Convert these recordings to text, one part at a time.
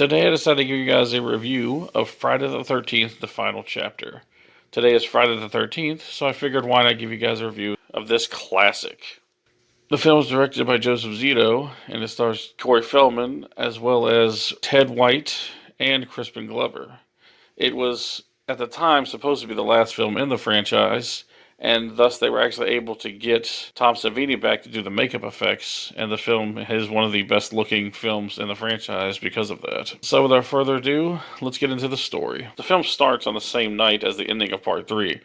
Today I decided to give you guys a review of Friday the 13th, the final chapter. Today is Friday the 13th, so I figured why not give you guys a review of this classic. The film is directed by Joseph Zito, and it stars Corey Feldman, as well as Ted White and Crispin Glover. It was, at the time, supposed to be the last film in the franchise, and thus they were actually able to get Tom Savini back to do the makeup effects, and the film is one of the best looking films in the franchise because of that. So without further ado, let's get into the story. The film starts on the same night as the ending of Part 3.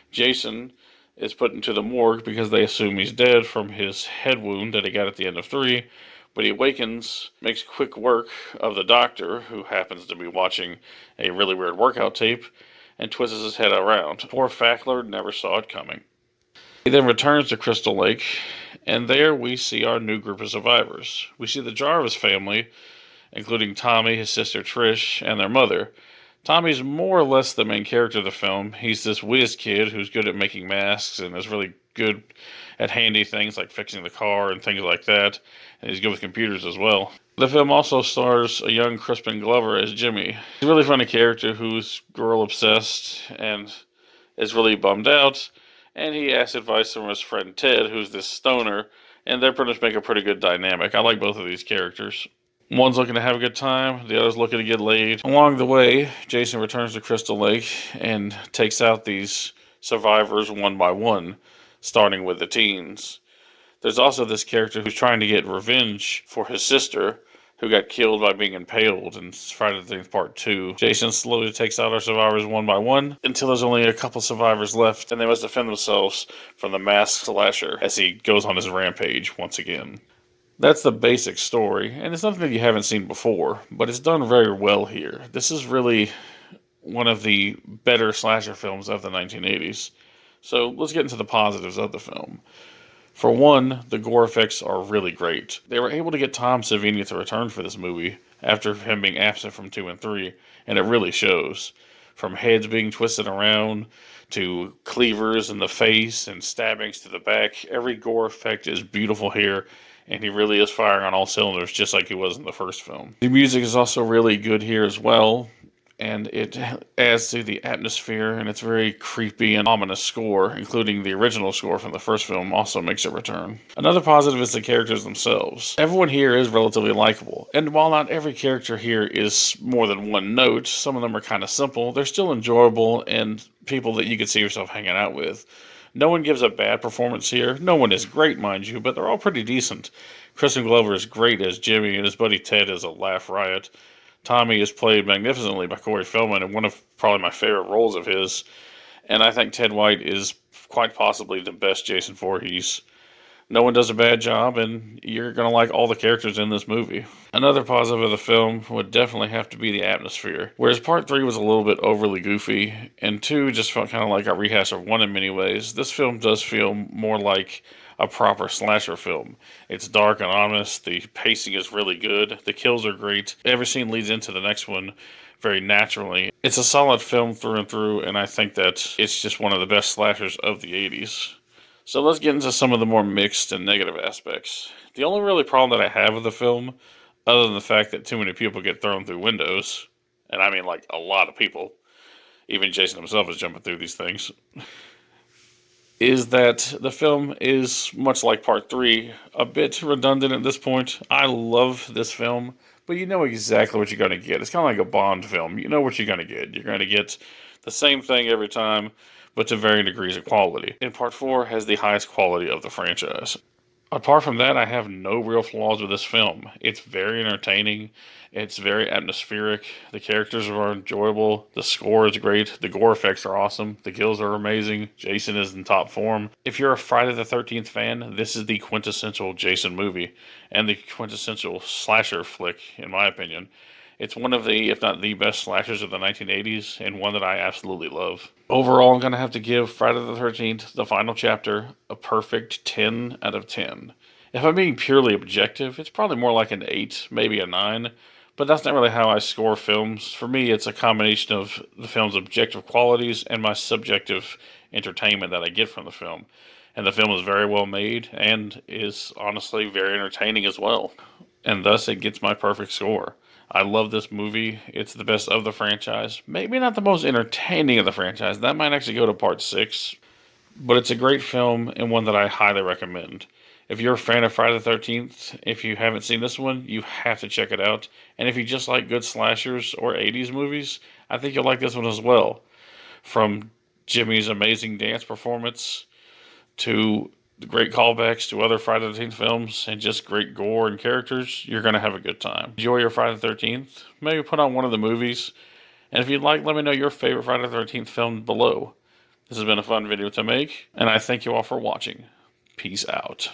Jason is put into the morgue because they assume he's dead from his head wound that he got at the end of 3, but he awakens, makes quick work of the doctor, who happens to be watching a really weird workout tape, and twists his head around. Poor Fackler never saw it coming. He then returns to Crystal Lake, and there we see our new group of survivors. We see the Jarvis family, including Tommy, his sister Trish, and their mother. Tommy's more or less the main character of the film. He's this whiz kid who's good at making masks and is really good at handy things like fixing the car and things like that. And he's good with computers as well. The film also stars a young Crispin Glover as Jimmy. He's a really funny character who's girl obsessed and is really bummed out. And he asks advice from his friend Ted, who's this stoner. And they're pretty much make a pretty good dynamic. I like both of these characters. One's looking to have a good time, the other's looking to get laid. Along the way, Jason returns to Crystal Lake and takes out these survivors one by one, starting with the teens. There's also this character who's trying to get revenge for his sister, who got killed by being impaled in Friday the 13th Part 2. Jason slowly takes out our survivors one by one until there's only a couple survivors left, and they must defend themselves from the masked slasher as he goes on his rampage once again. That's the basic story, and it's something that you haven't seen before, but it's done very well here. This is really one of the better slasher films of the 1980s. So let's get into the positives of the film. For one, the gore effects are really great. They were able to get Tom Savini to return for this movie after him being absent from 2 and 3, and it really shows. From heads being twisted around to cleavers in the face and stabbings to the back, every gore effect is beautiful here, and he really is firing on all cylinders just like he was in the first film. The music is also really good here as well, and it adds to the atmosphere, and it's very creepy and ominous score, including the original score from the first film, also makes a return. Another positive is the characters themselves. Everyone here is relatively likable, and while not every character here is more than one note, some of them are kind of simple, they're still enjoyable and people that you could see yourself hanging out with. No one gives a bad performance here. No one is great, mind you, but they're all pretty decent. Crispin Glover is great as Jimmy, and his buddy Ted is a laugh riot. Tommy is played magnificently by Corey Feldman in one of probably my favorite roles of his. And I think Ted White is quite possibly the best Jason Voorhees. No one does a bad job, and you're going to like all the characters in this movie. Another positive of the film would definitely have to be the atmosphere. Whereas Part 3 was a little bit overly goofy, and 2 just felt kind of like a rehash of 1 in many ways, this film does feel more like a proper slasher film. It's dark and ominous, the pacing is really good, the kills are great, every scene leads into the next one very naturally. It's a solid film through and through, and I think that it's just one of the best slashers of the 80s. So let's get into some of the more mixed and negative aspects. The only really problem that I have with the film, other than the fact that too many people get thrown through windows, and I mean like a lot of people, even Jason himself is jumping through these things, is that the film is, much like Part 3, a bit redundant at this point. I love this film, but you know exactly what you're going to get. It's kind of like a Bond film. You know what you're going to get. You're going to get the same thing every time, but to varying degrees of quality. And Part 4 has the highest quality of the franchise. Apart from that, I have no real flaws with this film. It's very entertaining. It's very atmospheric. The characters are enjoyable. The score is great. The gore effects are awesome. The kills are amazing. Jason is in top form. If you're a Friday the 13th fan, this is the quintessential Jason movie and the quintessential slasher flick, in my opinion. It's one of the, if not the best slashers of the 1980s, and one that I absolutely love. Overall, I'm going to have to give Friday the 13th, the final chapter, a perfect 10 out of 10. If I'm being purely objective, it's probably more like an 8, maybe a 9, but that's not really how I score films. For me, it's a combination of the film's objective qualities and my subjective entertainment that I get from the film. And the film is very well made and is honestly very entertaining as well. And thus it gets my perfect score. I love this movie. It's the best of the franchise. Maybe not the most entertaining of the franchise. That might actually go to part 6. But it's a great film and one that I highly recommend. If you're a fan of Friday the 13th, if you haven't seen this one, you have to check it out. And if you just like good slashers or 80s movies, I think you'll like this one as well. From Jimmy's amazing dance performance to the great callbacks to other Friday the 13th films and just great gore and characters, you're going to have a good time. Enjoy your Friday the 13th. Maybe put on one of the movies. And if you'd like, let me know your favorite Friday the 13th film below. This has been a fun video to make, and I thank you all for watching. Peace out.